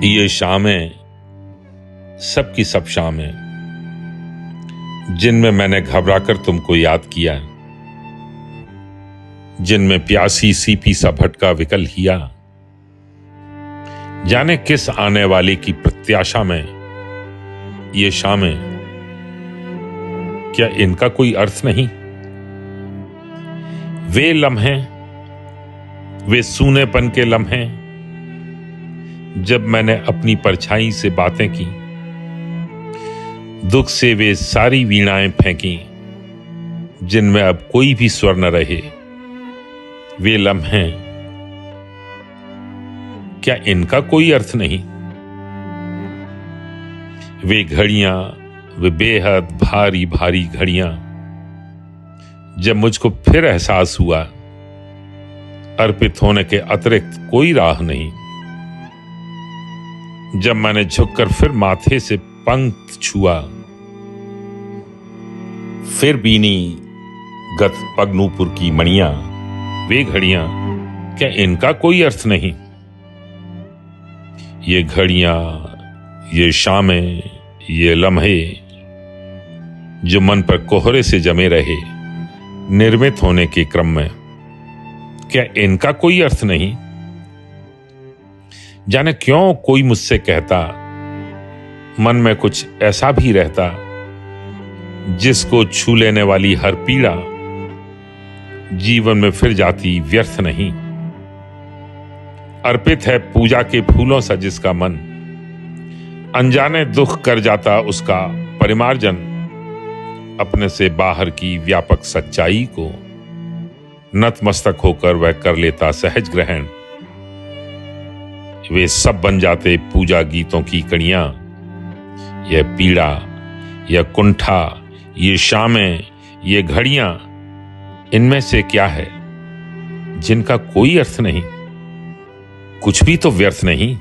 ये शामें सबकी सब शामें जिनमें मैंने घबराकर तुमको याद किया, जिनमें प्यासी सीपी सा भटका विकल हिया, जाने किस आने वाले की प्रत्याशा में ये शामें, क्या इनका कोई अर्थ नहीं? वे लम्हे, वे सूनेपन के लम्हे जब मैंने अपनी परछाई से बातें की, दुख से वे सारी वीणाएं फेंकी जिनमें अब कोई भी स्वर न रहे। वे लम्हे, क्या इनका कोई अर्थ नहीं? वे घड़ियां, वे बेहद भारी भारी घड़ियां जब मुझको फिर एहसास हुआ अर्पित होने के अतिरिक्त कोई राह नहीं। जब मैंने झुककर फिर माथे से पंख छुआ, फिर बीनी गत पगनूपुर की मणियां, वे घड़ियां, क्या इनका कोई अर्थ नहीं? ये घड़ियां, ये शामें, ये लम्हे जो मन पर कोहरे से जमे रहे निर्मित होने के क्रम में, क्या इनका कोई अर्थ नहीं? जाने क्यों कोई मुझसे कहता, मन में कुछ ऐसा भी रहता जिसको छू लेने वाली हर पीड़ा जीवन में फिर जाती व्यर्थ नहीं। अर्पित है पूजा के फूलों सा जिसका मन, अनजाने दुख कर जाता उसका परिमार्जन, अपने से बाहर की व्यापक सच्चाई को नतमस्तक होकर वह कर लेता सहज ग्रहण। वे सब बन जाते पूजा गीतों की कड़ियां, यह पीड़ा, यह कुंठा, ये शामें, ये घड़ियां, इनमें से क्या है जिनका कोई अर्थ नहीं? कुछ भी तो व्यर्थ नहीं।